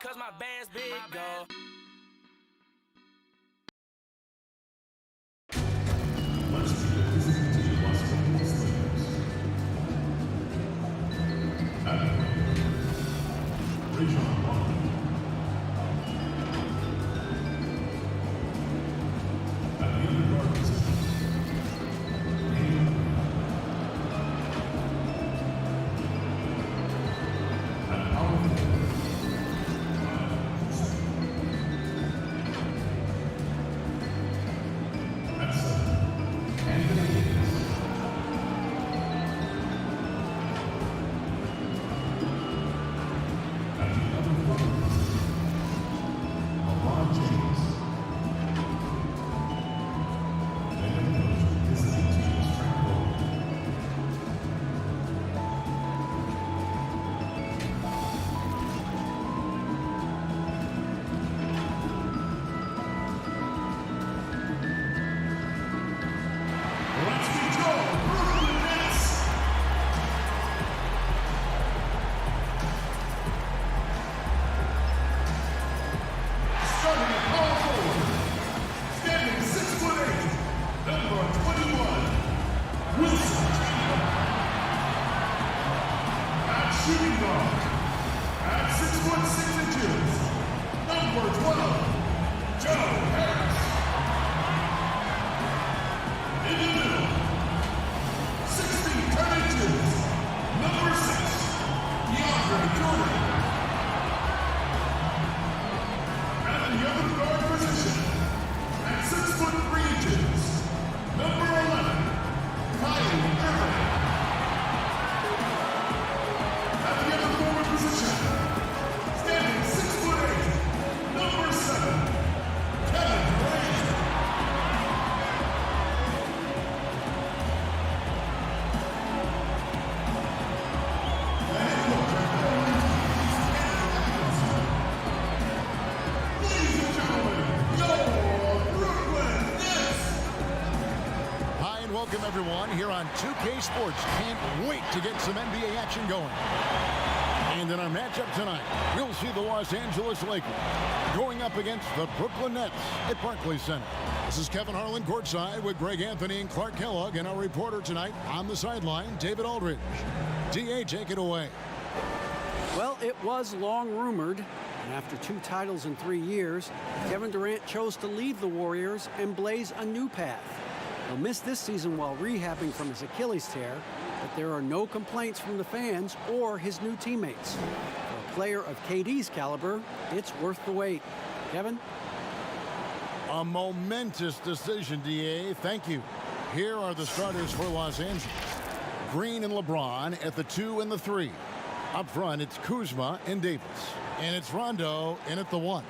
cause my band's big, dog. Welcome everyone here on 2K Sports. Can't wait to get some NBA action going. And in our matchup tonight, we'll see the Los Angeles Lakers going up against the Brooklyn Nets at Barclays Center. This is Kevin Harlan courtside with Greg Anthony and Clark Kellogg, and our reporter tonight on the sideline, David Aldridge. DA, take it away. Well, it was long rumored, and after 2 titles in 3 years, Kevin Durant chose to leave the Warriors and blaze a new path. He'll miss this season while rehabbing from his Achilles tear, but there are no complaints from the fans or his new teammates. For a player of KD's caliber, it's worth the wait. Kevin? A momentous decision, DA. Thank you. Here are the starters for Los Angeles. Green and LeBron at the 2 and the 3. Up front, it's Kuzma and Davis. And it's Rondo in at the 1.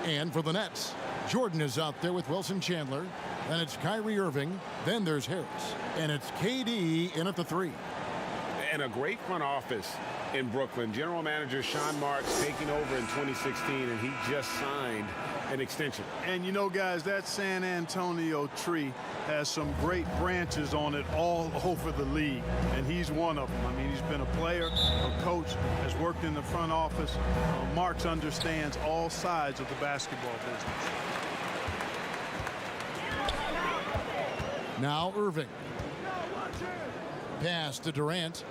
And for the Nets, Jordan is out there with Wilson Chandler. Then it's Kyrie Irving. Then there's Harris. And it's KD in at the 3. And a great front office in Brooklyn. General Manager Sean Marks taking over in 2016, and he just signed an extension. And you know, guys, that San Antonio tree has some great branches on it all over the league, and he's one of them. I mean, he's been a player, a coach, has worked in the front office. Marks understands all sides of the basketball business. Now Irving. Pass to Durant.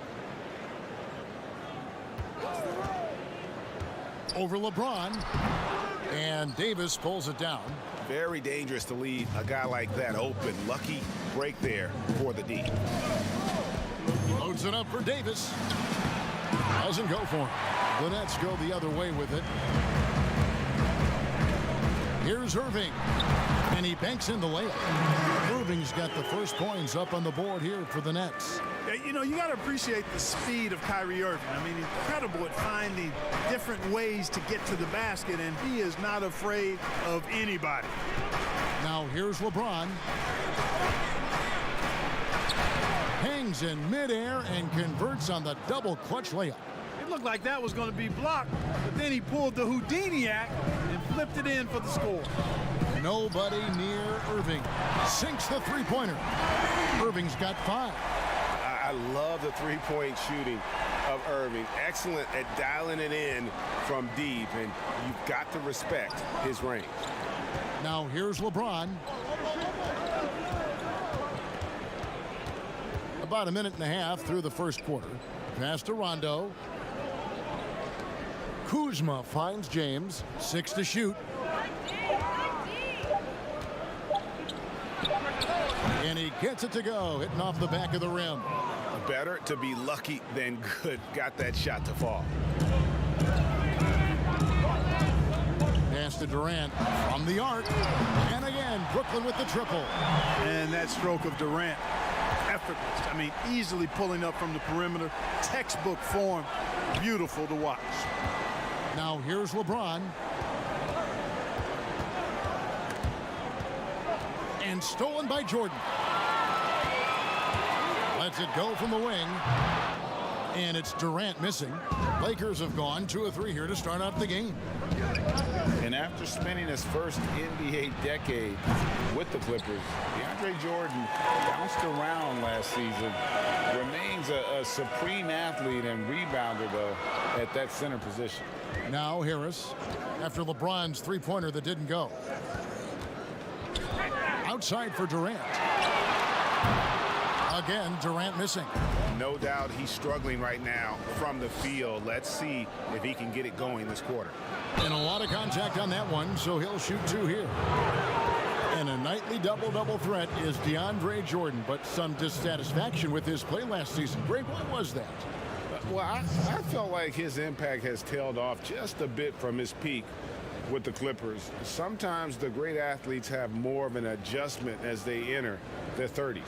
Over LeBron. And Davis pulls it down. Very dangerous to leave a guy like that open. Lucky break there for the D. Loads it up for Davis. Doesn't go for him. The Nets go the other way with it. Here's Irving. And he banks in the layup. Irving's got the first points up on the board here for the Nets. You know, you got to appreciate the speed of Kyrie Irving. I mean, incredible at finding different ways to get to the basket, and he is not afraid of anybody. Now here's LeBron. Hangs in midair and converts on the double clutch layup. It looked like that was going to be blocked, but then he pulled the Houdini act and flipped it in for the score. Nobody near Irving. Sinks the three-pointer. Irving's got 5. I I love the three-point shooting of Irving. Excellent at dialing it in from deep, and you've got to respect his range. Now here's LeBron. About a minute and a half through the first quarter. Pass to Rondo. Kuzma finds James. 6 to shoot. And he gets it to go, hitting off the back of the rim. Better to be lucky than good. Got that shot to fall. Pass to Durant from the arc. And again, Brooklyn with the triple. And that stroke of Durant, effortless. I mean, easily pulling up from the perimeter. Textbook form. Beautiful to watch. Now here's LeBron. And stolen by Jordan. Lets it go from the wing. And it's Durant missing. Lakers have gone 2 of 3 here to start out the game. And after spending his first NBA decade with the Clippers, DeAndre Jordan bounced around last season. Remains a supreme athlete and rebounder, though, at that center position. Now Harris, after LeBron's three-pointer that didn't go. Outside for Durant. Again, Durant missing. No doubt he's struggling right now from the field. Let's see if he can get it going this quarter. And a lot of contact on that one, so he'll shoot 2 here. And a nightly double-double threat is DeAndre Jordan, but some dissatisfaction with his play last season. Greg, what was that? Well, I felt like his impact has tailed off just a bit from his peak with the Clippers. Sometimes the great athletes have more of an adjustment as they enter their 30s.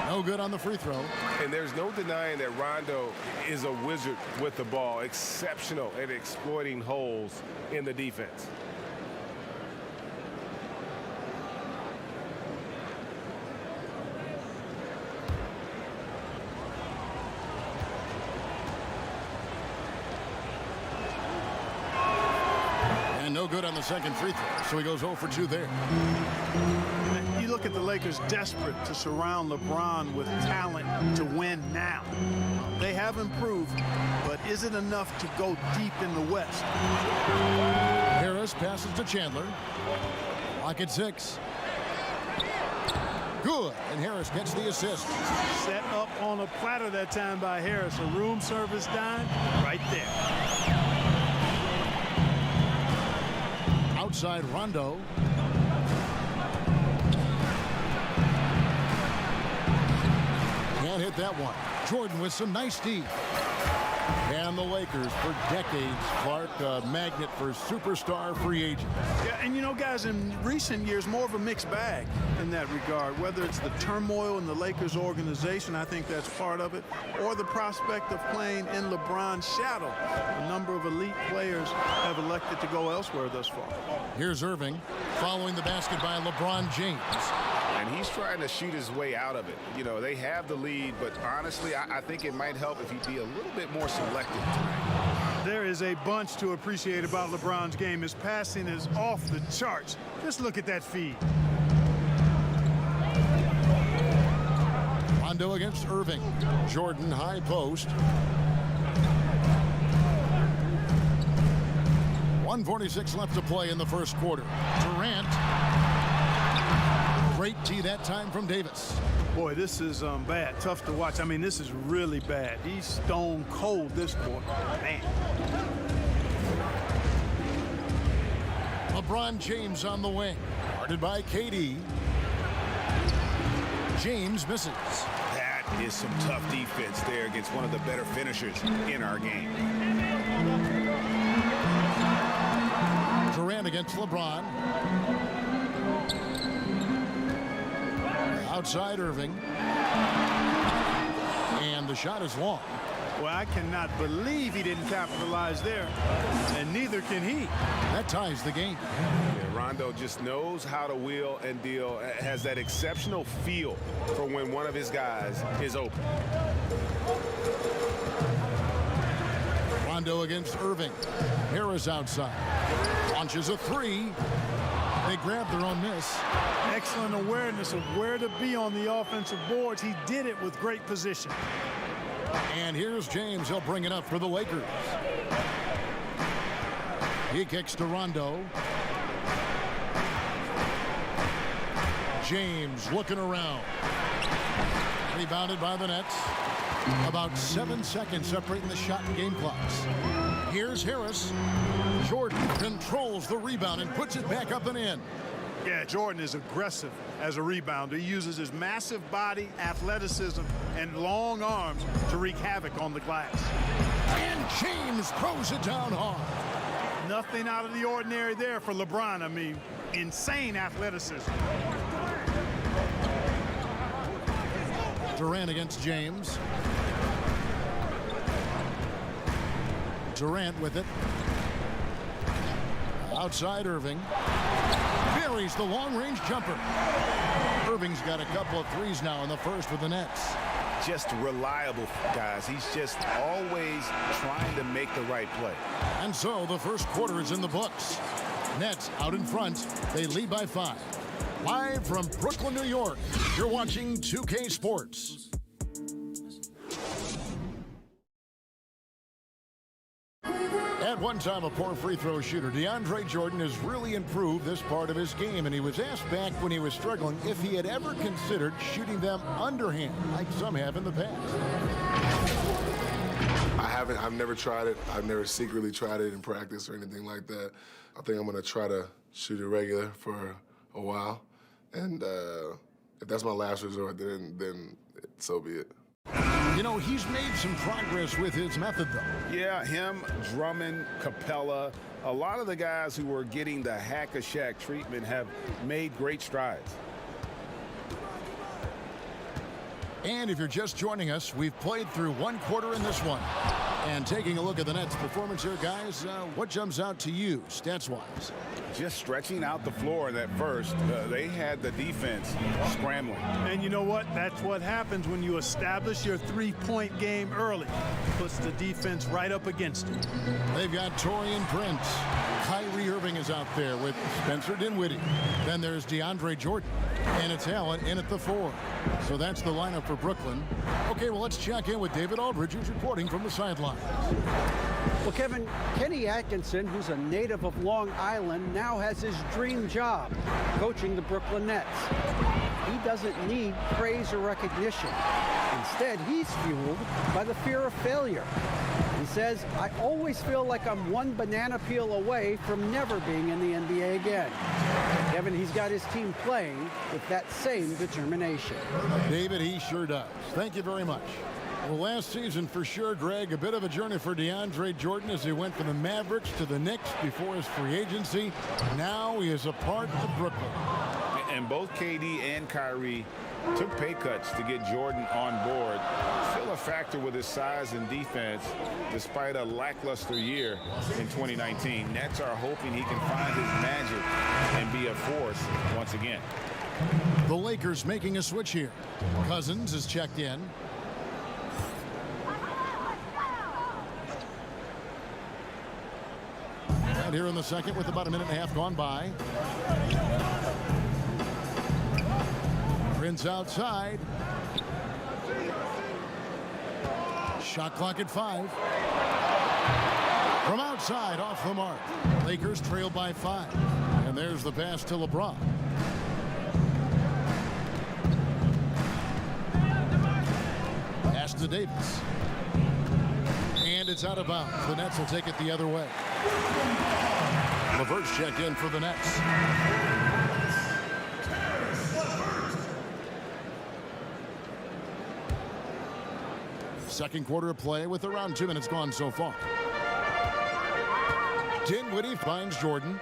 No good on the free throw. And there's no denying that Rondo is a wizard with the ball, exceptional at exploiting holes in the defense. And no good on the second free throw, so he goes 0 for 2 there. You look at the Lakers desperate to surround LeBron with talent to win now. They have improved, but is it enough to go deep in the West? Harris passes to Chandler. Lock at 6. Good, and Harris gets the assist. Set up on a platter that time by Harris. A room service dime right there. Outside Rondo. Can't hit that one. Jordan with some nice D. And the Lakers, for decades, Clark, a magnet for superstar free agents. Yeah, and you know, guys, in recent years, more of a mixed bag in that regard. Whether it's the turmoil in the Lakers organization, I think that's part of it, or the prospect of playing in LeBron's shadow. A number of elite players have elected to go elsewhere thus far. Here's Irving, following the basket by LeBron James. And he's trying to shoot his way out of it. You know, they have the lead, but honestly, I think it might help if he'd be a little bit more selective tonight. There is a bunch to appreciate about LeBron's game. His passing is off the charts. Just look at that feed. Rondo against Irving. Jordan high post. 1:46 left to play in the first quarter. Durant. Great tee that time from Davis. Boy, this is bad. Tough to watch. I mean, this is really bad. He's stone cold this quarter. Man. LeBron James on the wing. Guarded by KD. James misses. That is some tough defense there against one of the better finishers in our game. Durant against LeBron. Outside Irving. And the shot is long. Well, I cannot believe he didn't capitalize there, and neither can he. That ties the game. Yeah, Rondo just knows how to wheel and deal, has that exceptional feel for when one of his guys is open. Rondo against Irving. Harris outside. Launches a three. They grab their own miss. Excellent awareness of where to be on the offensive boards. He did it with great position. And here's James. He'll bring it up for the Lakers. He kicks to Rondo. James looking around. Rebounded by the Nets. About 7 seconds separating the shot and game clocks. Here's Harris. Jordan controls the rebound and puts it back up and in. Yeah, Jordan is aggressive as a rebounder. He uses his massive body, athleticism, and long arms to wreak havoc on the glass. And James throws it down hard. Nothing out of the ordinary there for LeBron. I mean, insane athleticism. Durant against James. Durant with it. Outside Irving. Buries the long-range jumper. Irving's got a couple of threes now in the first with the Nets. Just reliable, guys. He's just always trying to make the right play. And so the first quarter is in the books. Nets out in front. They lead by 5. Live from Brooklyn, New York, you're watching 2K Sports. At one time a poor free throw shooter, DeAndre Jordan has really improved this part of his game, and he was asked back when he was struggling if he had ever considered shooting them underhand, like some have in the past. I haven't. I've never tried it. I've never secretly tried it in practice or anything like that. I think I'm going to try to shoot it regular for a while. And if that's my last resort, then so be it. You know, he's made some progress with his method, though. Yeah, him, Drummond, Capella, a lot of the guys who were getting the hack-a-shack treatment have made great strides. And if you're just joining us, we've played through one quarter in this one. And taking a look at the Nets' performance here, guys, what jumps out to you, stats-wise? Just stretching out the floor in that first. They had the defense scrambling. And you know what? That's what happens when you establish your three-point game early. Puts the defense right up against it. They've got Taurean Prince. Kyrie Irving is out there with Spencer Dinwiddie. Then there's DeAndre Jordan. And it's Allen in at the 4. So that's the lineup for Brooklyn. Okay, well, let's check in with David Aldridge, who's reporting from the sidelines. Well, Kevin, Kenny Atkinson, who's a native of Long Island, now has his dream job, coaching the Brooklyn Nets. He doesn't need praise or recognition. Instead, he's fueled by the fear of failure. He says, I always feel like I'm one banana peel away from never being in the NBA again. Kevin, he's got his team playing with that same determination. David, he sure does. Thank you very much. Well, last season for sure, Greg, a bit of a journey for DeAndre Jordan as he went from the Mavericks to the Knicks before his free agency. Now he is a part of Brooklyn. And both KD and Kyrie took pay cuts to get Jordan on board. Still a factor with his size and defense despite a lackluster year in 2019. Nets are hoping he can find his magic and be a force once again. The Lakers making a switch here. Cousins is checked in. And here in the second with about a minute and a half gone by. Prince outside. Shot clock at 5. From outside, off the mark. Lakers trail by 5. And there's the pass to LeBron. Pass to Davis. And it's out of bounds. The Nets will take it the other way. LeVert's checked in for the Nets. Second quarter of play with around 2 minutes gone so far. Dinwiddie finds Jordan.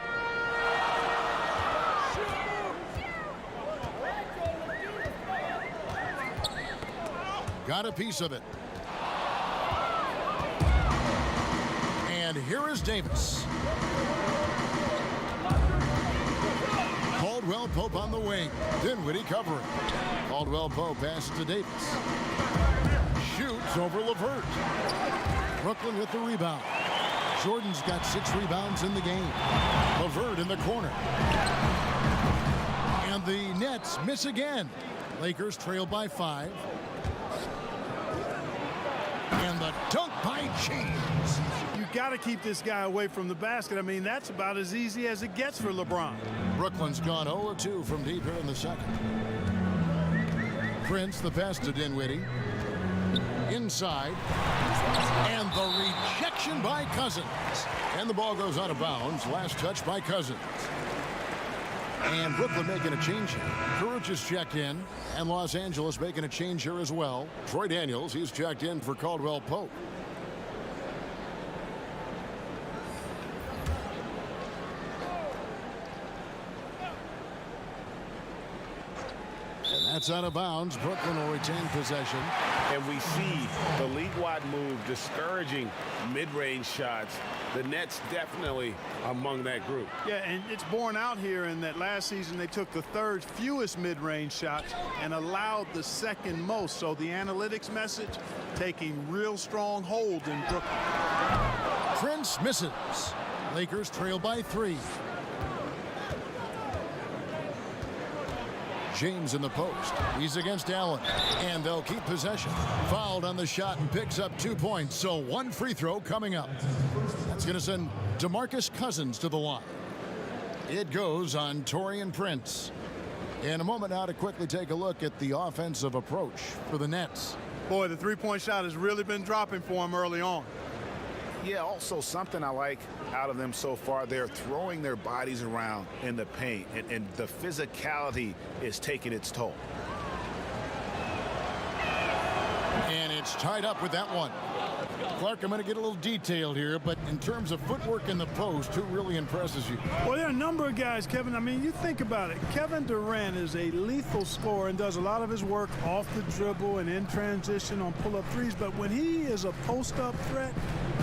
Got a piece of it. And here is Davis. Caldwell Pope on the wing. Dinwiddie covering. Caldwell Pope passes to Davis. Shoots over LeVert. Brooklyn with the rebound. Jordan's got 6 rebounds in the game. LeVert in the corner. And the Nets miss again. Lakers trail by 5. And the dunk by James. You got to keep this guy away from the basket. I mean, that's about as easy as it gets for LeBron. Brooklyn's gone 0-2 from deep here in the second. Prince, the pass to Dinwiddie. Inside. And the rejection by Cousins. And the ball goes out of bounds. Last touch by Cousins. And Brooklyn making a change here. Kuruc is checked in. And Los Angeles making a change here as well. Troy Daniels, he's checked in for Caldwell Pope. And that's out of bounds. Brooklyn will retain possession. And we see the league-wide move discouraging mid-range shots. The Nets definitely among that group. Yeah, and it's borne out here in that last season they took the 3rd fewest mid-range shots and allowed the 2nd most. So the analytics message taking real strong hold in Brooklyn. Prince misses. Lakers trail by 3. James in the post. He's against Allen. And they'll keep possession. Fouled on the shot and picks up 2 points. So 1 free throw coming up. That's going to send DeMarcus Cousins to the line. It goes on Taurean Prince. In a moment now to quickly take a look at the offensive approach for the Nets. Boy, the three-point shot has really been dropping for him early on. Yeah, also something I like out of them so far, they're throwing their bodies around in the paint, and the physicality is taking its toll. And it's tied up with that one. Clark, I'm going to get a little detailed here, but in terms of footwork in the post, who really impresses you? Well, there are a number of guys, Kevin. I mean, you think about it. Kevin Durant is a lethal scorer and does a lot of his work off the dribble and in transition on pull-up threes. But when he is a post-up threat,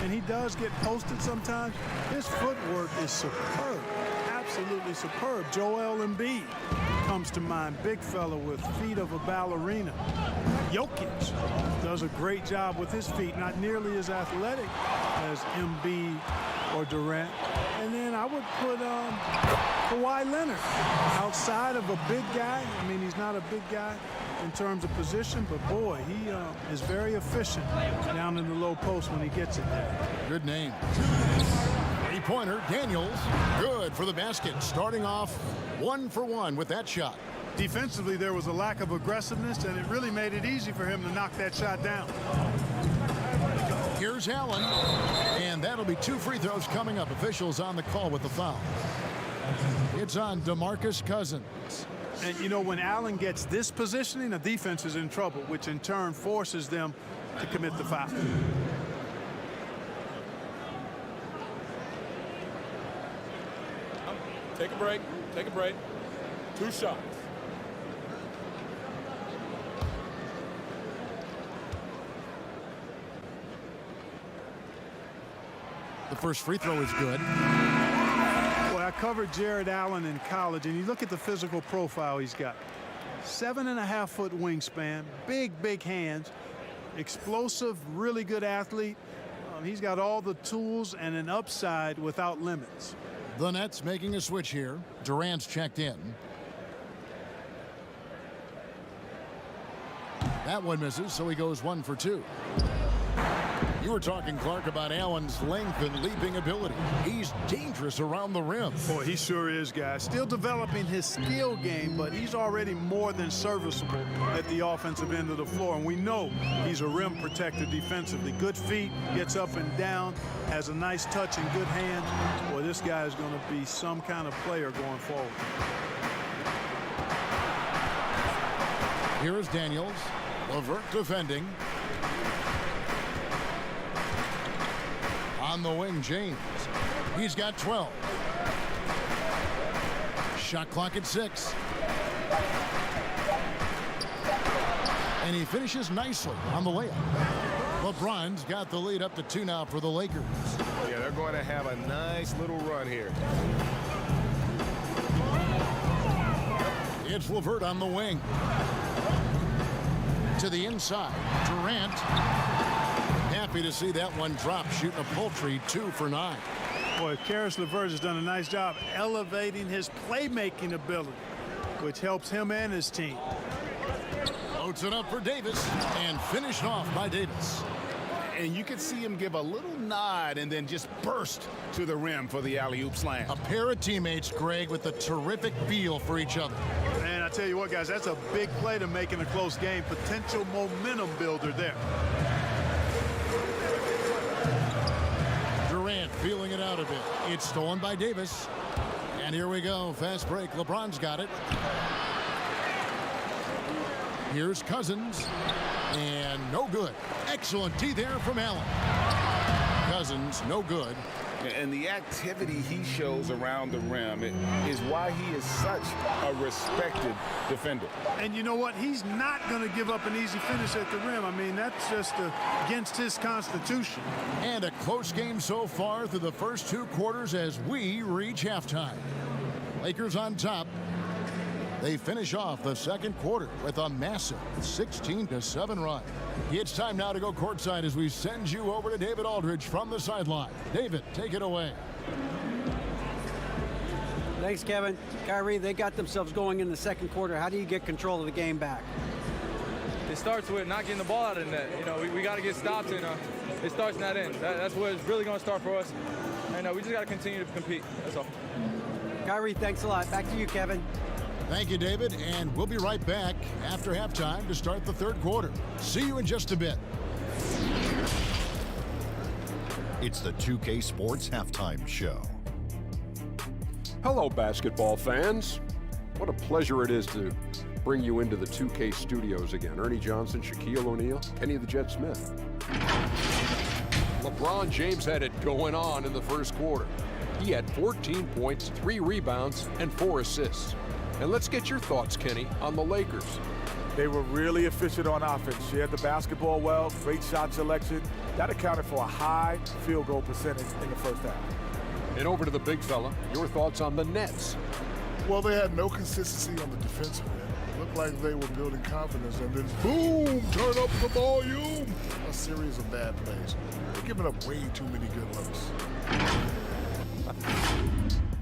and he does get posted sometimes, his footwork is superb, absolutely superb. Joel Embiid comes to mind, big fella with feet of a ballerina. Jokic does a great job with his feet, not nearly as athletic as Embiid or Durant. And then I would put Kawhi Leonard outside of a big guy. I mean, he's not a big guy in terms of position, but boy, he is very efficient down in the low post when he gets it there. Good name. Three-pointer, Daniels, good for the basket. Starting off 1 for 1 with that shot. Defensively, there was a lack of aggressiveness, and it really made it easy for him to knock that shot down. Here's Allen, and that'll be 2 free throws coming up. Officials on the call with the foul. It's on DeMarcus Cousins. And, you know, when Allen gets this positioning, the defense is in trouble, which in turn forces them to commit the foul. Take a break. Take a break. 2 shots. The first free throw is good. Boy, I covered Jared Allen in college, and you look at the physical profile he's got. 7.5-foot wingspan, big hands, explosive, really good athlete. He's got all the tools and an upside without limits. The Nets making a switch here. Durant's checked in. That one misses, so he goes 1 for 2. You were talking, Clark, about Allen's length and leaping ability. He's dangerous around the rim. Boy, he sure is, guys. Still developing his skill game, but he's already more than serviceable at the offensive end of the floor. And we know he's a rim protector defensively. Good feet, gets up and down, has a nice touch and good hands. Boy, this guy is going to be some kind of player going forward. Here is Daniels. LeVert defending. On the wing, James. He's got 12. Shot clock at 6. And he finishes nicely on the layup. LeBron's got the lead up to 2 now for the Lakers. Yeah, they're going to have a nice little run here. It's LeVert on the wing. To the inside. Durant. Half Happy to see that one drop, shooting a paltry 2 for 9. Boy, Karis LeVert has done a nice job elevating his playmaking ability, which helps him and his team. Loads it up for Davis, and finished off by Davis. And you can see him give a little nod and then just burst to the rim for the alley-oop slam. A pair of teammates, Greg, with a terrific feel for each other. Man, I tell you what, guys, that's a big play to make in a close game. Potential momentum builder there. Durant feeling it out a bit. It's stolen by Davis. And here we go. Fast break. LeBron's got it. Here's Cousins. And no good. Excellent D there from Allen. Cousins, no good. And the activity he shows around the rim is why he is such a respected defender. And you know what? He's not going to give up an easy finish at the rim. I mean, that's just against his constitution. And a close game so far through the first 2 quarters as we reach halftime. Lakers on top. They finish off the second quarter with a massive 16-7 run. It's time now to go courtside as we send you over to David Aldridge from the sideline. David, take it away. Thanks, Kevin. Kyrie, they got themselves going in the second quarter. How do you get control of the game back? It starts with not getting the ball out of the net. You know, we got to get stops, and it starts in that end. That's where it's really going to start for us. And we just got to continue to compete. That's all. Kyrie, thanks a lot. Back to you, Kevin. Thank you, David, and we'll be right back after halftime to start the third quarter. See you in just a bit. It's the 2K Sports Halftime Show. Hello, basketball fans. What a pleasure it is to bring you into the 2K studios again. Ernie Johnson, Shaquille O'Neal, Kenny the Jet Smith. LeBron James had it going on in the first quarter. He had 14 points, 3 rebounds, and 4 assists. And let's get your thoughts, Kenny, on the Lakers. They were really efficient on offense. Shared the basketball well, great shot selection. That accounted for a high field goal percentage in the first half. And over to the big fella, your thoughts on the Nets. Well, they had no consistency on the defensive end. It looked like they were building confidence, and then boom, turn up the volume. A series of bad plays. They're giving up way too many good looks.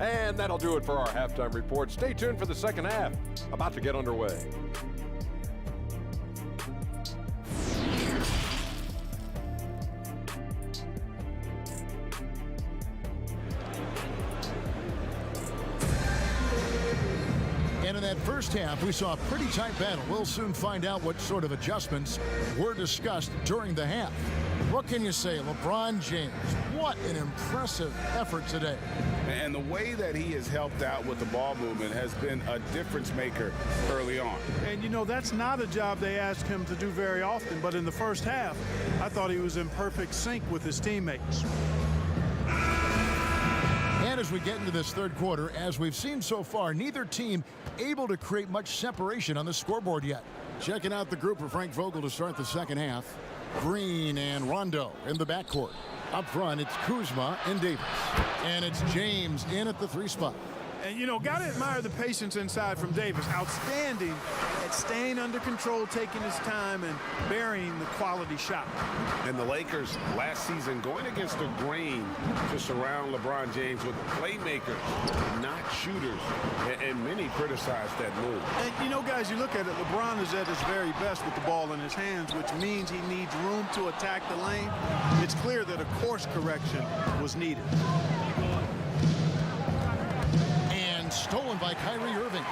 And that'll do it for our halftime report. Stay tuned for the second half. About to get underway. And in that first half, we saw a pretty tight battle. We'll soon find out what sort of adjustments were discussed during the half. What can you say, LeBron James? What an impressive effort today. And the way that he has helped out with the ball movement has been a difference maker early on. And, you know, that's not a job they ask him to do very often. But in the first half, I thought he was in perfect sync with his teammates. And as we get into this third quarter, as we've seen so far, neither team able to create much separation on the scoreboard yet. Checking out the group for Frank Vogel to start the second half. Green and Rondo in the backcourt. Up front, it's Kuzma and Davis. And it's James in at the 3 spot. And, you know, got to admire the patience inside from Davis. Outstanding at staying under control, taking his time, and burying the quality shot. And the Lakers last season going against the grain to surround LeBron James with playmakers, not shooters. And many criticized that move. And, you know, guys, you look at it, LeBron is at his very best with the ball in his hands, which means he needs room to attack the lane. It's clear that a course correction was needed. Stolen by Kyrie Irving.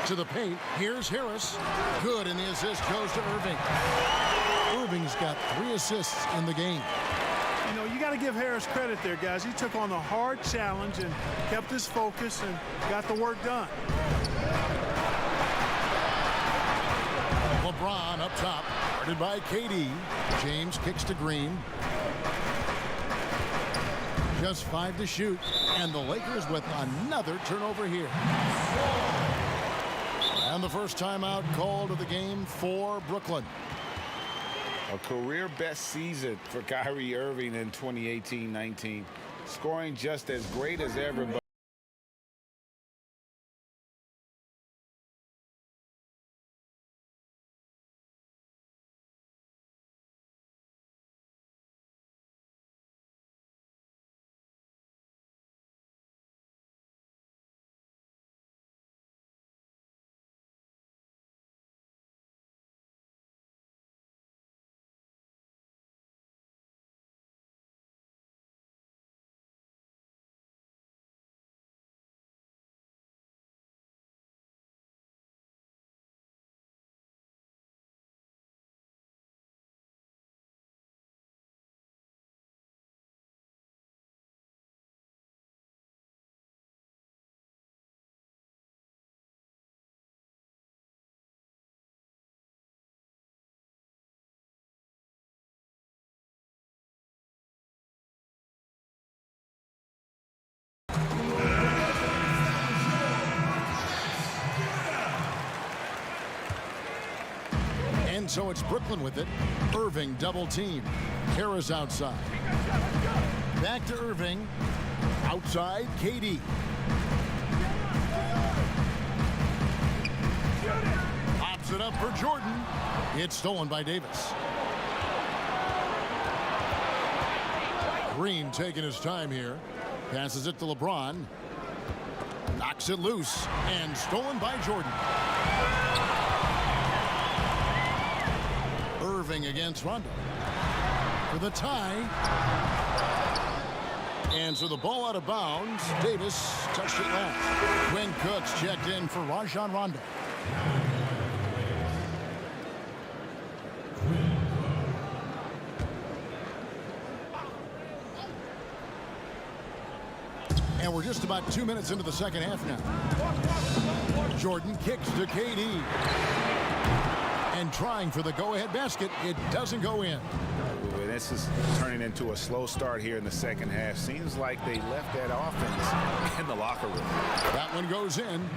To the paint. Here's Harris. Good, and the assist goes to Irving. Irving's got 3 assists in the game. You know, you got to give Harris credit there, guys. He took on a hard challenge and kept his focus and got the work done. LeBron up top. Guarded by KD. James kicks to Green. Just 5 to shoot, and the Lakers with another turnover here. And the first timeout called of the game for Brooklyn. A career best season for Kyrie Irving in 2018-19, scoring just as great as ever. And so it's Brooklyn with it. Irving double team. Harris outside. Back to Irving. Outside, KD. Pops it up for Jordan. It's stolen by Davis. Green taking his time here. Passes it to LeBron. Knocks it loose. And stolen by Jordan. Irving against Rondo. For the tie. And so the ball out of bounds. Davis touched it last. Quinn Cook's checked in for Rajon Rondo. And we're just about 2 minutes into the second half now. Jordan kicks to KD. And trying for the go-ahead basket. It doesn't go in. This is turning into a slow start here in the second half. Seems like they left that offense in the locker room. That one goes in.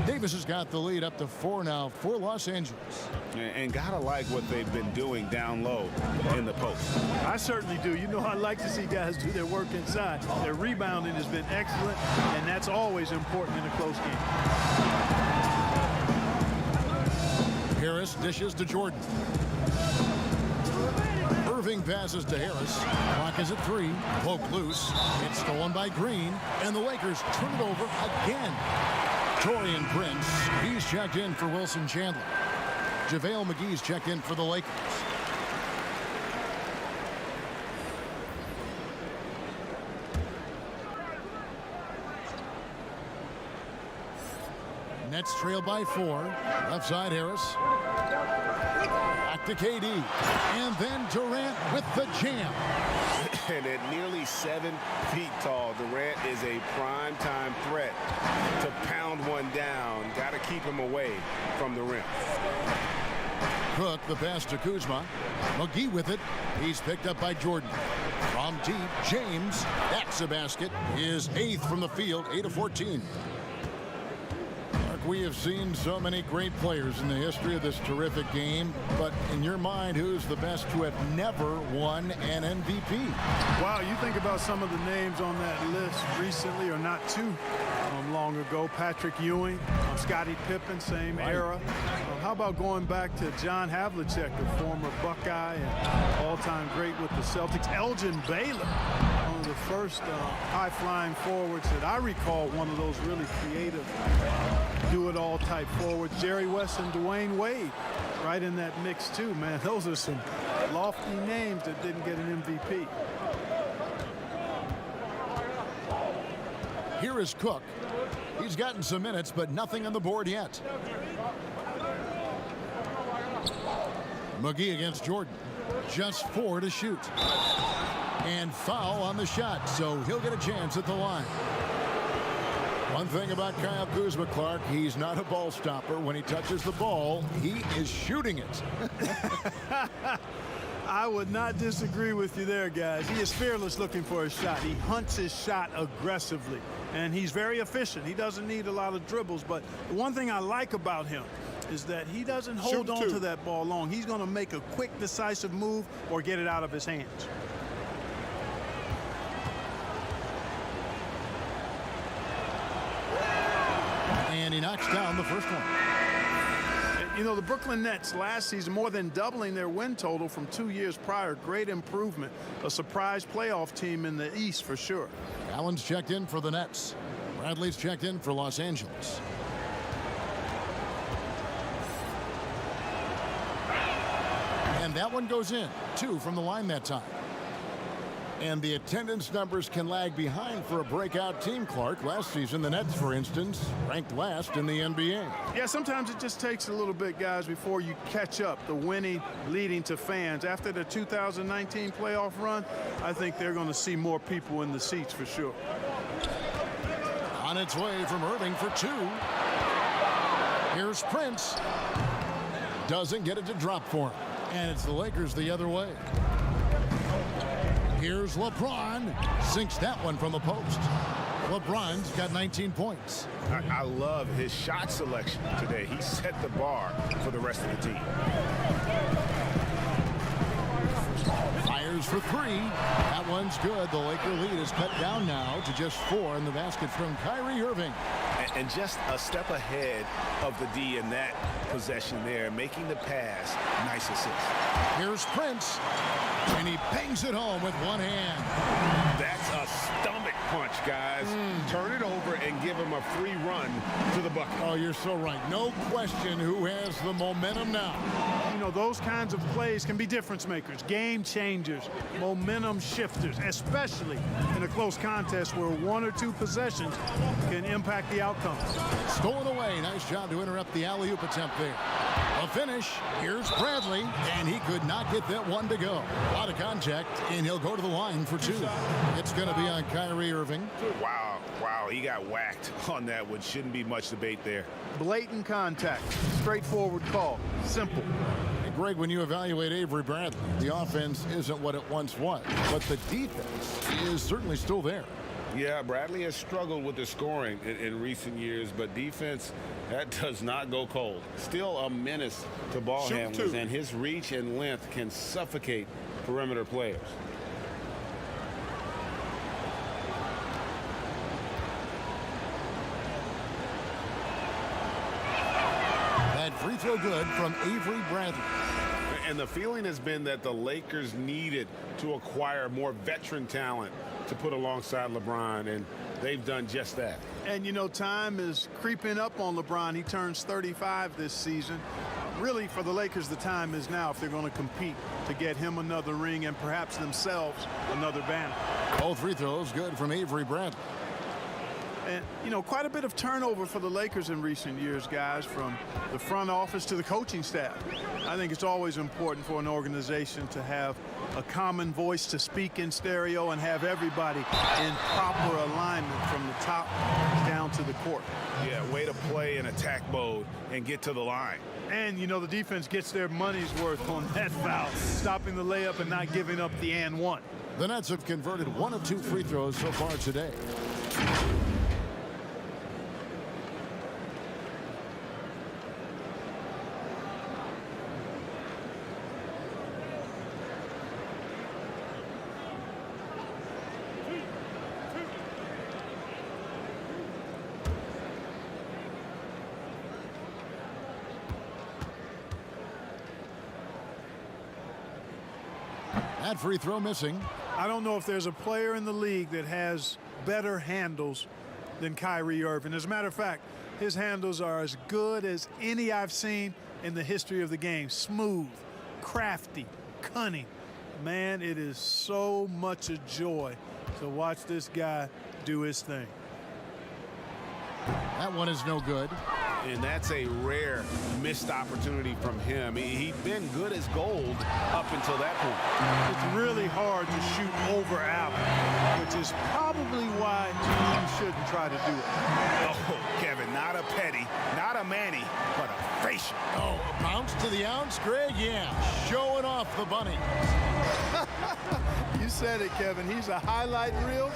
Davis has got the lead up to 4 now for Los Angeles. And gotta like what they've been doing down low in the post. I certainly do. You know, I like to see guys do their work inside. Their rebounding has been excellent, and that's always important in a close game. Harris dishes to Jordan. Irving passes to Harris. Clock is at 3. Poke loose. It's stolen by Green. And the Lakers turn it over again. Taurean Prince. He's checked in for Wilson Chandler. JaVale McGee's checked in for the Lakers. Nets trail by 4. Left side Harris. Back to KD. And then Durant with the jam. And at nearly 7 feet tall, Durant is a prime-time threat to pound one down. Got to keep him away from the rim. Cook, the pass to Kuzma. McGee with it. He's picked up by Jordan. From deep, James. That's a basket. His 8th from the field, 8 of 14. We have seen so many great players in the history of this terrific game, but in your mind, who's the best to have never won an MVP? Wow, you think about some of the names on that list recently, or not too long ago. Patrick Ewing, Scottie Pippen, same era. How about going back to John Havlicek, the former Buckeye and all-time great with the Celtics. Elgin Baylor, one of the first high-flying forwards that I recall, one of those really creative do-it-all type forwards. Jerry West and Dwayne Wade right in that mix too, man. Those are some lofty names that didn't get an MVP. Here is Cook. He's gotten some minutes, but nothing on the board yet. McGee against Jordan. Just 4 to shoot. And foul on the shot, so he'll get a chance at the line. One thing about Kyle Kuzma, Clark, he's not a ball stopper. When he touches the ball, he is shooting it. I would not disagree with you there, guys. He is fearless looking for a shot. He hunts his shot aggressively, and he's very efficient. He doesn't need a lot of dribbles, but the one thing I like about him is that he doesn't hold on to that ball long. He's going to make a quick, decisive move or get it out of his hands. And he knocks down the first one. You know, the Brooklyn Nets last season more than doubling their win total from 2 years prior. Great improvement. A surprise playoff team in the East for sure. Allen's checked in for the Nets. Bradley's checked in for Los Angeles. And that one goes in. 2 from the line that time. And the attendance numbers can lag behind for a breakout team, Clark. Last season, the Nets, for instance, ranked last in the NBA. Yeah, sometimes it just takes a little bit, guys, before you catch up. The winning leading to fans. After the 2019 playoff run, I think they're going to see more people in the seats for sure. On its way from Irving for 2. Here's Prince. Doesn't get it to drop for him. And it's the Lakers the other way. Here's LeBron. Sinks that one from the post. LeBron's got 19 points. I love his shot selection today. He set the bar for the rest of the team. Fires for three. That one's good. The Laker lead is cut down now to just 4 in the basket from Kyrie Irving. And just a step ahead of the D in that possession there, making the pass. Nice assist. Here's Prince, and he bangs it home with one hand. That's a stomach punch, guys. Turn it over and give him a free run to the bucket. Oh, you're so right. No question who has the momentum now. You know, those kinds of plays can be difference makers, game changers, momentum shifters, especially in a close contest where 1 or 2 possessions can impact the outcome. Stolen away. Nice job to interrupt the alley-oop attempt there. A finish. Here's Bradley, and he could not get that one to go. Out of contact, and he'll go to the line for 2. It's going to be on Kyrie Irving. Wow, he got whacked on that one. Shouldn't be much debate there. Blatant contact. Straightforward call. Simple. Hey, Greg, when you evaluate Avery Bradley, the offense isn't what it once was, but the defense is certainly still there. Yeah, Bradley has struggled with the scoring in recent years, but defense, that does not go cold. Still a menace to ball handlers, and his reach and length can suffocate perimeter players. That free throw good from Avery Bradley. And the feeling has been that the Lakers needed to acquire more veteran talent to put alongside LeBron, and they've done just that. And, you know, time is creeping up on LeBron. He turns 35 this season. Really, for the Lakers, the time is now if they're going to compete to get him another ring and perhaps themselves another banner. All free throws good from Avery Bradley. And, you know, quite a bit of turnover for the Lakers in recent years, guys, from the front office to the coaching staff. I think it's always important for an organization to have a common voice to speak in stereo and have everybody in proper alignment from the top down to the court. Yeah, way to play in attack mode and get to the line. And, you know, the defense gets their money's worth on that foul, stopping the layup and not giving up the and one. The Nets have converted 1 of 2 free throws so far today. That free throw missing. I don't know if there's a player in the league that has better handles than Kyrie Irving. As a matter of fact, his handles are as good as any I've seen in the history of the game. Smooth, crafty, cunning. Man, it is so much a joy to watch this guy do his thing. That one is no good. And that's a rare missed opportunity from him. He'd been good as gold up until that point. It's really hard to shoot over Allen, which is probably why you shouldn't try to do it. Oh, Kevin, not a petty, not a Manny, but a facial. Oh, a bounce to the ounce, Greg? Yeah, showing off the bunny. You said it, Kevin. He's a highlight reel,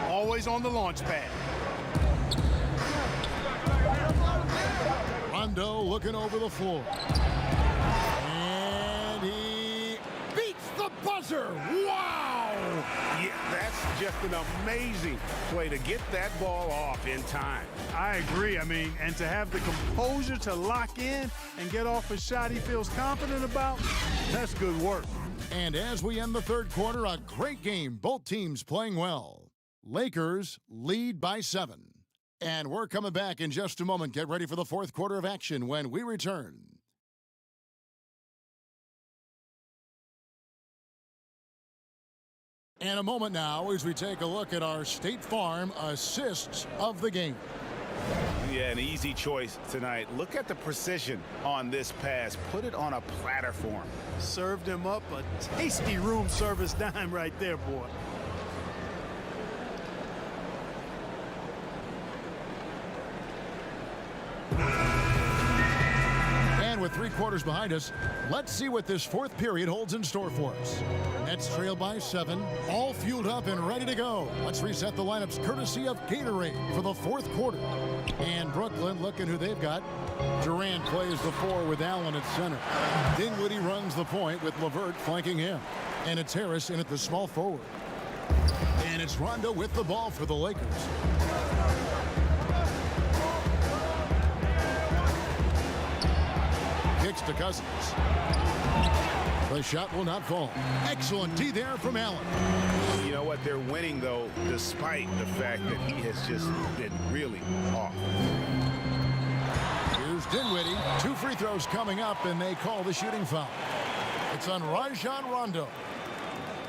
always on the launch pad. Rondo looking over the floor. And he beats the buzzer. Wow! Yeah, that's just an amazing play to get that ball off in time. I agree. I mean, and to have the composure to lock in and get off a shot he feels confident about, that's good work. And as we end the third quarter, a great game. Both teams playing well. Lakers lead by 7. And we're coming back in just a moment. Get ready for the fourth quarter of action when we return. And a moment now as we take a look at our State Farm assists of the game. Yeah, an easy choice tonight. Look at the precision on this pass. Put it on a platter for him. Served him up a tasty room service dime right there, boy. And with 3 quarters behind us. Let's see what this fourth period holds in store for us. Nets trail by 7, all fueled up and ready to go. Let's reset the lineups courtesy of Gatorade for the fourth quarter. And Brooklyn, looking who they've got. Durant plays the 4 with Allen at center. Dinwiddie runs the point with LeVert flanking him. And it's Harris in at the small forward. And it's Rondo with the ball for the Lakers. Kicks to Cousins. The shot will not fall. Excellent D there from Allen. You know what? They're winning, though, despite the fact that he has just been really off. Here's Dinwiddie. 2 free throws coming up, and they call the shooting foul. It's on Rajon Rondo.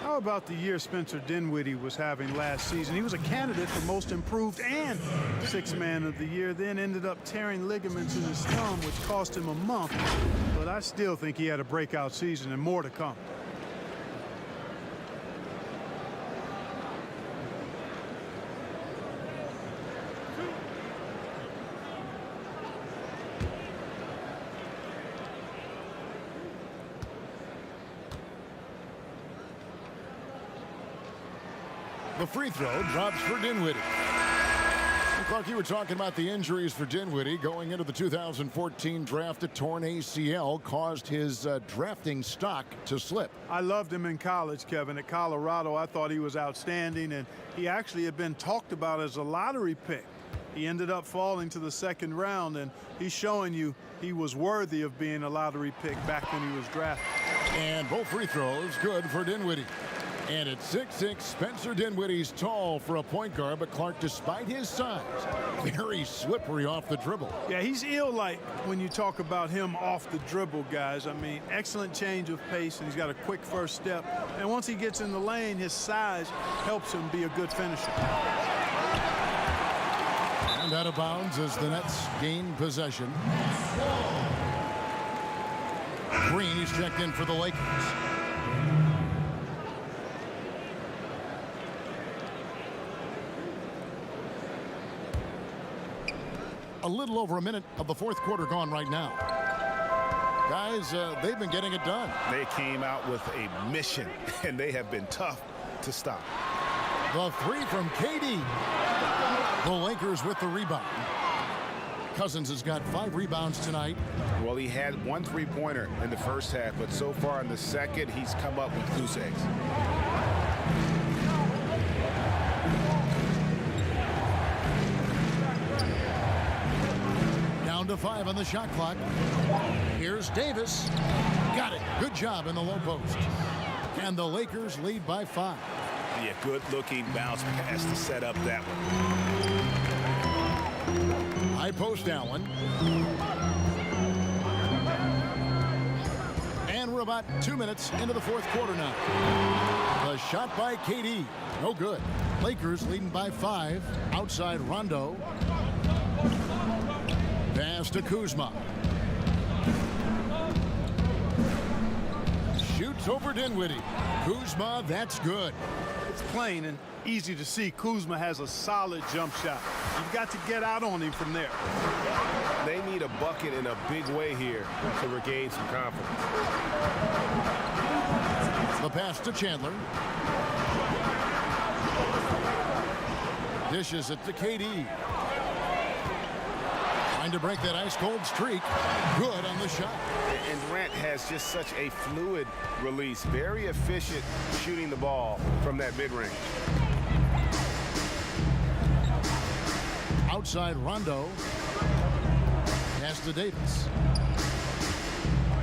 How about the year Spencer Dinwiddie was having last season? He was a candidate for most improved and 6th man of the year, then ended up tearing ligaments in his thumb, which cost him a month. But I still think he had a breakout season and more to come. The free throw drops for Dinwiddie. And Clark, you were talking about the injuries for Dinwiddie going into the 2014 draft. A torn ACL caused his drafting stock to slip. I loved him in college, Kevin. At Colorado, I thought he was outstanding, and he actually had been talked about as a lottery pick. He ended up falling to the 2nd round, and he's showing you he was worthy of being a lottery pick back when he was drafted. And both free throws good for Dinwiddie. And at 6'6", Spencer Dinwiddie's tall for a point guard, but Clark, despite his size, very slippery off the dribble. Yeah, he's ill-like when you talk about him off the dribble, guys. I mean, excellent change of pace, and he's got a quick first step. And once he gets in the lane, his size helps him be a good finisher. And out of bounds as the Nets gain possession. Green is checked in for the Lakers. A little over a minute of the fourth quarter gone right now. Guys, they've been getting it done. They came out with a mission, and they have been tough to stop. The 3 from KD. The Lakers with the rebound. Cousins has got 5 rebounds tonight. Well, he had 1 3-pointer in the first half, but so far in the second, he's come up with goose eggs. Down to 5 on the shot clock. Here's Davis. Got it. Good job in the low post. And the Lakers lead by 5. Yeah, good-looking bounce pass to set up that one. High post Allen. And we're about 2 minutes into the fourth quarter now. The shot by KD. No good. Lakers leading by 5. Outside Rondo. Pass to Kuzma. Shoots over Dinwiddie. Kuzma, that's good. It's plain and easy to see Kuzma has a solid jump shot. You've got to get out on him from there. They need a bucket in a big way here to regain some confidence. The pass to Chandler. Dishes it to KD. Trying to break that ice-cold streak. Good on the shot. And Durant has just such a fluid release. Very efficient shooting the ball from that mid-range. Outside Rondo. Pass to Davis.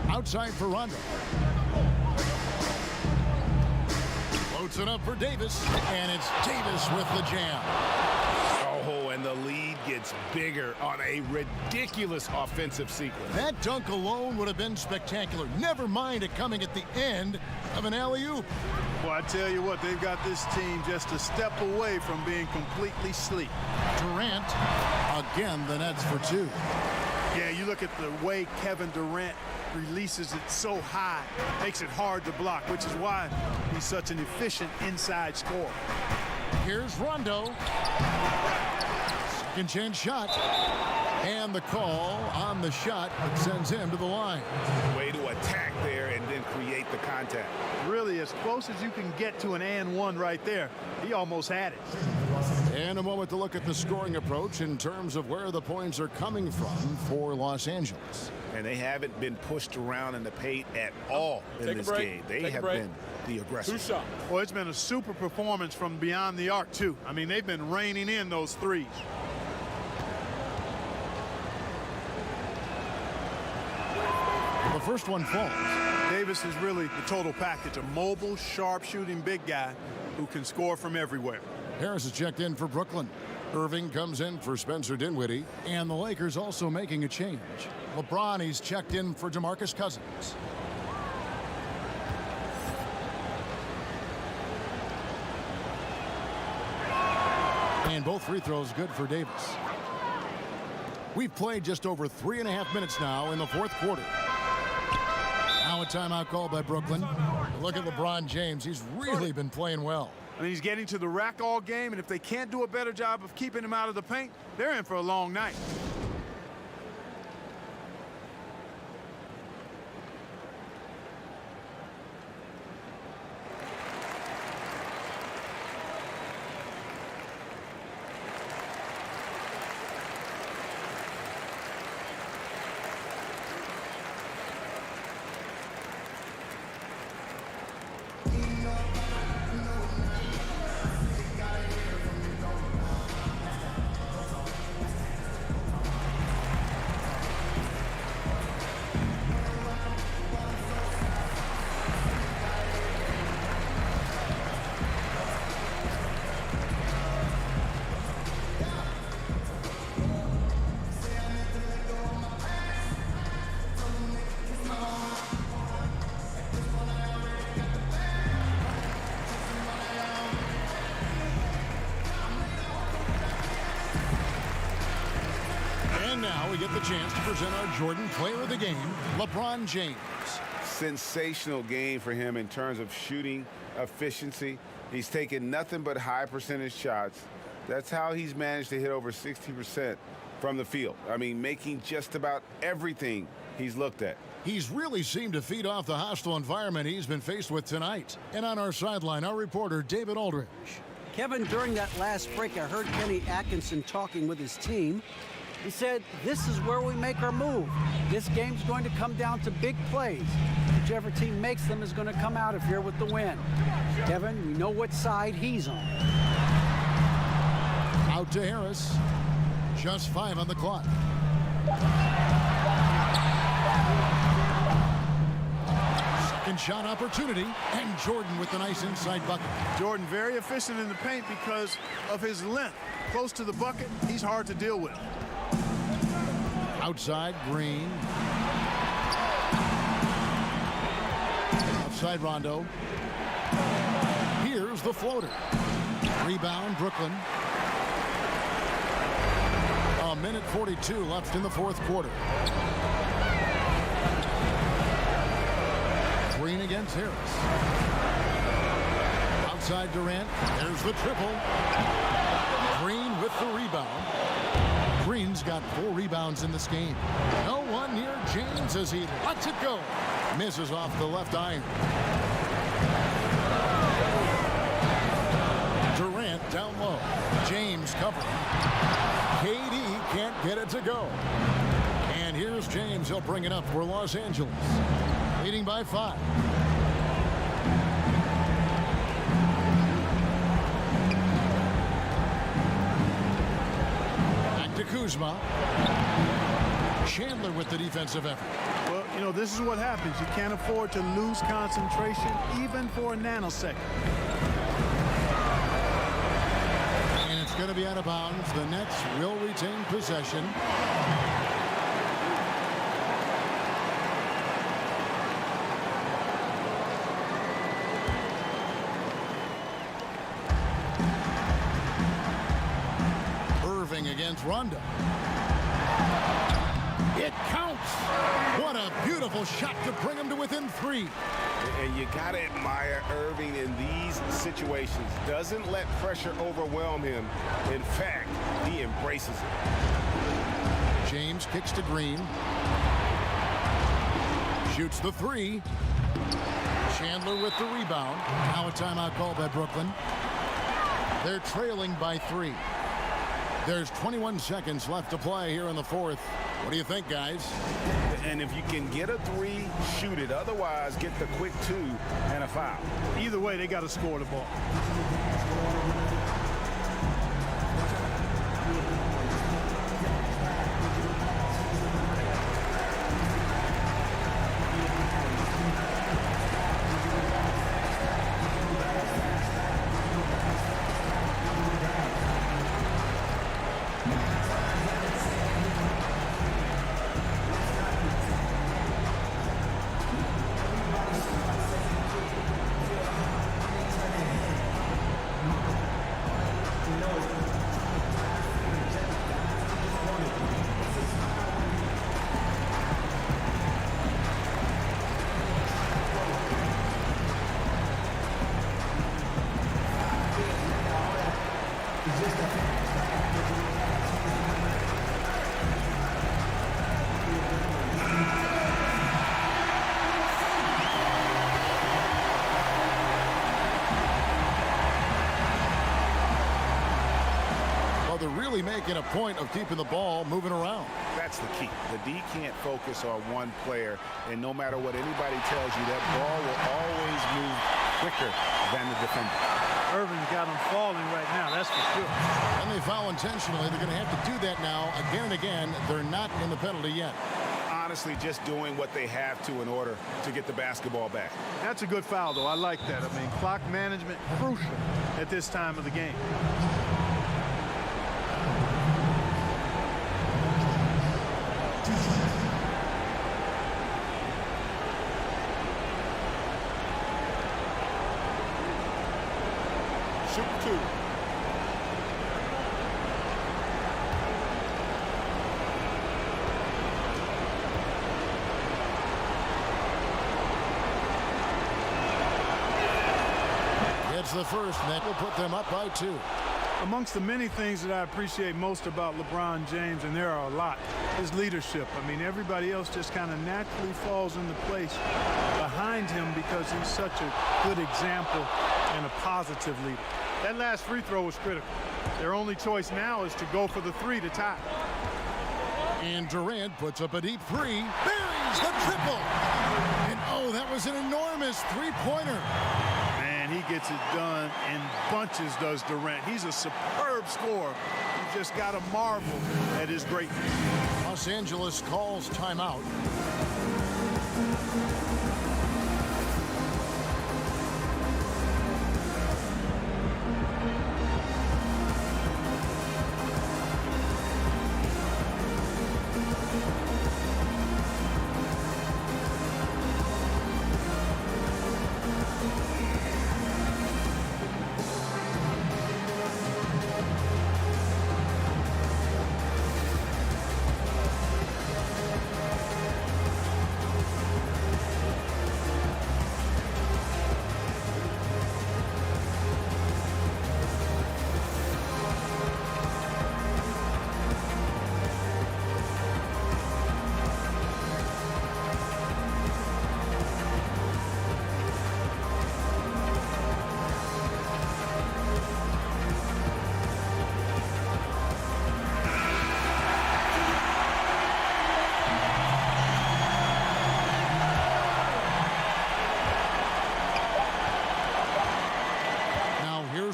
Outside for Rondo. Floats it up for Davis. And it's Davis with the jam. Oh, and the lead gets bigger on a ridiculous offensive sequence. That dunk alone would have been spectacular. Never mind it coming at the end of an alley-oop. Well, I tell you what, they've got this team just a step away from being completely asleep. Durant, again, the Nets for 2. Yeah, you look at the way Kevin Durant releases it so high, makes it hard to block, which is why he's such an efficient inside scorer. Here's Rondo. Second chance shot. And the call on the shot that sends him to the line. Way to attack there and then create the contact. Really as close as you can get to an and one right there. He almost had it. And a moment to look at the scoring approach in terms of where the points are coming from for Los Angeles. And they haven't been pushed around in the paint at all in this game. They have been the aggressors. 2 shots. Well, it's been a super performance from beyond the arc, too. I mean, they've been raining in those threes. The first one falls. Davis is really the total package, a mobile, sharp-shooting big guy who can score from everywhere. Harris is checked in for Brooklyn. Irving comes in for Spencer Dinwiddie. And the Lakers also making a change. LeBron, he's checked in for DeMarcus Cousins. And both free throws good for Davis. We've played just over 3.5 minutes now in the fourth quarter. Now a timeout called by Brooklyn. Look at LeBron James. He's really been playing well. I mean, he's getting to the rack all game, and if they can't do a better job of keeping him out of the paint, they're in for a long night. Now we get the chance to present our Jordan Player of the Game, LeBron James. Sensational game for him in terms of shooting efficiency. He's taken nothing but high percentage shots. That's how he's managed to hit over 60% from the field. I mean, making just about everything he's looked at. He's really seemed to feed off the hostile environment he's been faced with tonight. And on our sideline, our reporter, David Aldridge. Kevin, during that last break, I heard Kenny Atkinson talking with his team. He said, this is where we make our move. This game's going to come down to big plays. Whichever team makes them is going to come out of here with the win. Kevin, we know what side he's on. Out to Harris. Just 5 on the clock. Second shot opportunity, and Jordan with the nice inside bucket. Jordan very efficient in the paint because of his length. Close to the bucket, he's hard to deal with. Outside, Green. Outside, Rondo. Here's the floater. Rebound, Brooklyn. A minute 42 left in the fourth quarter. Green against Harris. Outside, Durant. There's the triple. Green with the rebound. Green's got 4 rebounds in this game. No one near James as he lets it go. Misses off the left iron. Durant down low. James covering. KD can't get it to go. And here's James. He'll bring it up for Los Angeles. Leading by 5. To Kuzma. Chandler with the defensive effort. Well, you know, this is what happens. You can't afford to lose concentration even for a nanosecond. And it's going to be out of bounds. The Nets will retain possession. Against Rondo. It counts. What a beautiful shot to bring him to within 3. And you got to admire Irving in these situations. Doesn't let pressure overwhelm him. In fact, he embraces it. kicks to Green. Shoots the three. Chandler with the rebound. Now a timeout called by Brooklyn. They're trailing by 3. There's 21 seconds left to play here in the fourth. What do you think, guys? And if you can get a 3, shoot it. Otherwise, get the quick 2 and a foul. Either way, they got to score the ball. They're really making a point of keeping the ball moving around. That's the key. The D can't focus on one player, and no matter what anybody tells you, that ball will always move quicker than the defender. Irvin's got them falling right now, that's for sure. And they foul intentionally. They're going to have to do that now again and again. They're not in the penalty yet. Honestly, just doing what they have to in order to get the basketball back. That's a good foul, though. I like that. I mean, clock management, crucial at this time of the game. Shoot 2. It's the first, and that will put them up by 2. Amongst the many things that I appreciate most about LeBron James, and there are a lot, is leadership. I mean, everybody else just kind of naturally falls into place behind him because he's such a good example and a positive leader. That last free throw was critical. Their only choice now is to go for the 3 to tie. And Durant puts up a deep 3, buries the triple. And oh, that was an enormous three-pointer. Man, he gets it done in bunches, does Durant. He's a superb scorer. You just got to marvel at his greatness. Los Angeles calls timeout.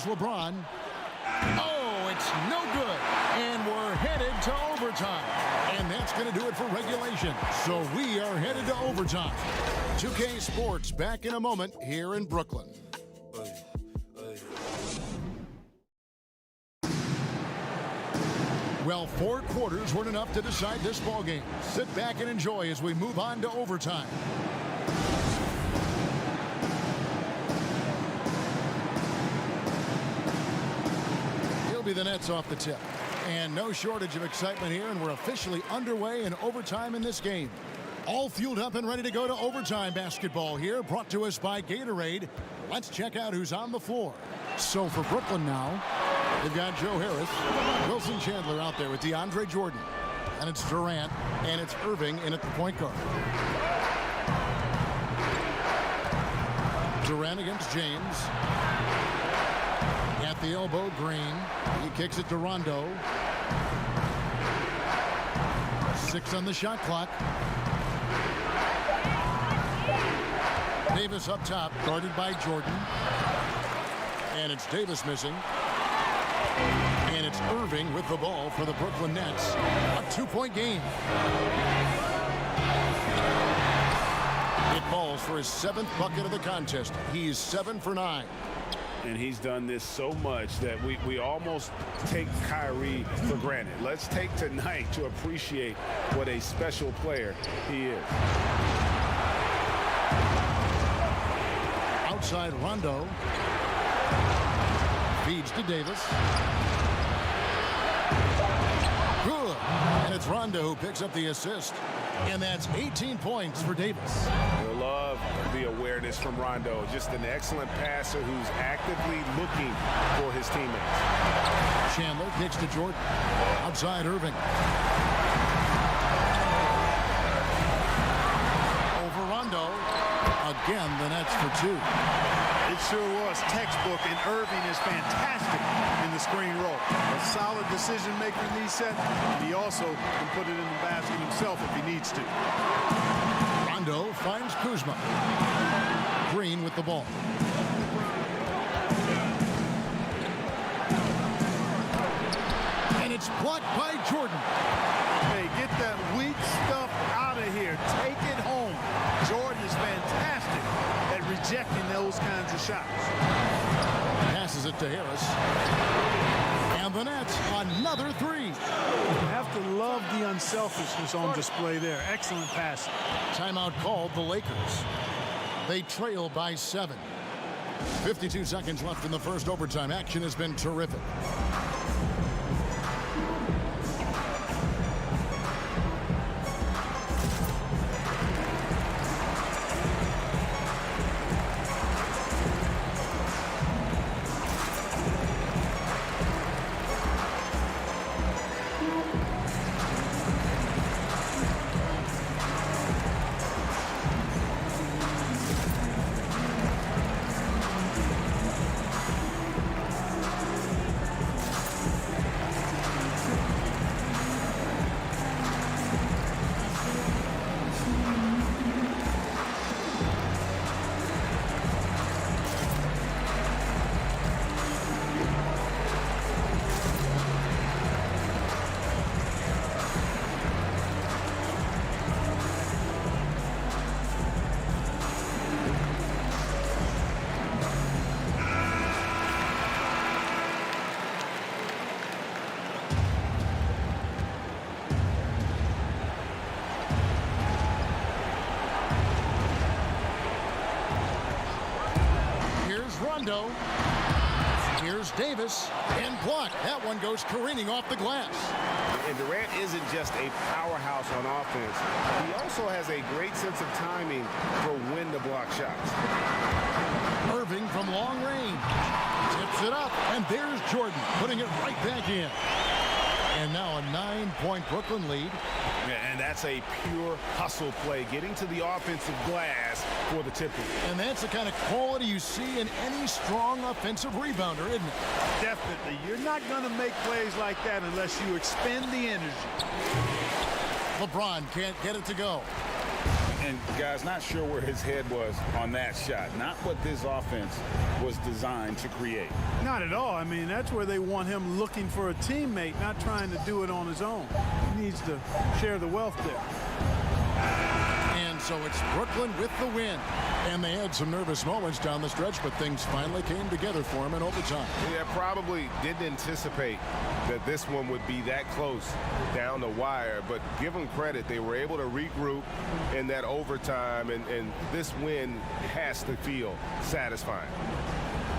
LeBron. Oh, it's no good. And we're headed to overtime. And that's going to do it for regulation. So we are headed to overtime. 2K Sports back in a moment here in Brooklyn. Well, 4 quarters weren't enough to decide this ballgame. Sit back and enjoy as we move on to overtime. Be the Nets off the tip. And no shortage of excitement here, and we're officially underway in overtime in this game. All fueled up and ready to go to overtime basketball here, brought to us by Gatorade. Let's check out who's on the floor. So for Brooklyn now, they've got Joe Harris, Wilson Chandler out there with DeAndre Jordan, And it's Durant, and it's Irving in at the point guard. Durant against James. At the elbow, Green. He kicks it to Rondo. 6 on the shot clock. Davis up top, guarded by Jordan. And it's Davis missing. And it's Irving with the ball for the Brooklyn Nets. A 2-point game. It falls for his 7th bucket of the contest. He's 7 for 9. And he's done this so much that we almost take Kyrie for granted. Let's take tonight to appreciate what a special player he is. Outside Rondo. Feeds to Davis. Good. And it's Rondo who picks up the assist. And that's 18 points for Davis. I love the awareness from Rondo. Just an excellent passer who's actively looking for his teammates. Chandler kicks to Jordan. Outside Irving. Over Rondo. Again, the Nets for 2. It sure was textbook, and Irving is fantastic in the screen roll. A solid decision maker in these sets, and he also can put it in the basket himself if he needs to. Rondo finds Kuzma. Green with the ball. And it's blocked by Jordan. Hey, get that weak stuff out of here. Take it home. Jordan is fantastic at rejecting those kinds of shots. Passes it to Harris. And the Nets, another 3. You have to love the unselfishness on display there. Excellent pass. Timeout called the Lakers. They trail by 7. 52 seconds left in the first overtime. Action has been terrific. Rondo. Here's Davis, and blocked. That one goes careening off the glass. And Durant isn't just a powerhouse on offense. He also has a great sense of timing for when to block shots. Irving from long range. Tips it up, and there's Jordan putting it right back in. And now a 9-point Brooklyn lead. And that's a pure hustle play, getting to the offensive glass for the tip-in. And that's the kind of quality you see in any strong offensive rebounder, isn't it? Definitely. You're not going to make plays like that unless you expend the energy. LeBron can't get it to go. And, guys, not sure where his head was on that shot. Not what this offense was designed to create. Not at all. I mean, that's where they want him looking for a teammate, not trying to do it on his own. He needs to share the wealth there. And so it's Brooklyn with the win. And they had some nervous moments down the stretch, but things finally came together for him in overtime. Yeah, probably didn't anticipate that this one would be that close down the wire, but give them credit. They were able to regroup in that overtime, and this win has to feel satisfying.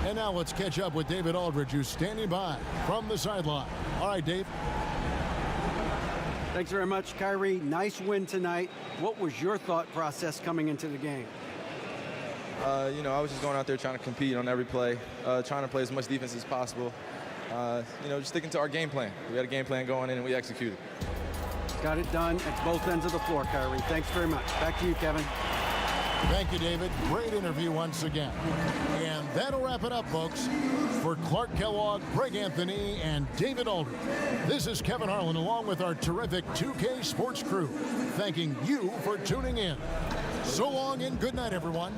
And now let's catch up with David Aldridge, who's standing by from the sideline. All right, Dave. Thanks very much, Kyrie. Nice win tonight. What was your thought process coming into the game? You know, I was just going out there trying to compete on every play, trying to play as much defense as possible. You know, just sticking to our game plan. We had a game plan going in, and we executed. Got it done at both ends of the floor, Kyrie. Thanks very much. Back to you, Kevin. Thank you, David. Great interview once again. And that'll wrap it up, folks. For Clark Kellogg, Greg Anthony, and David Aldridge, this is Kevin Harlan along with our terrific 2K Sports crew, thanking you for tuning in. So long and good night, everyone.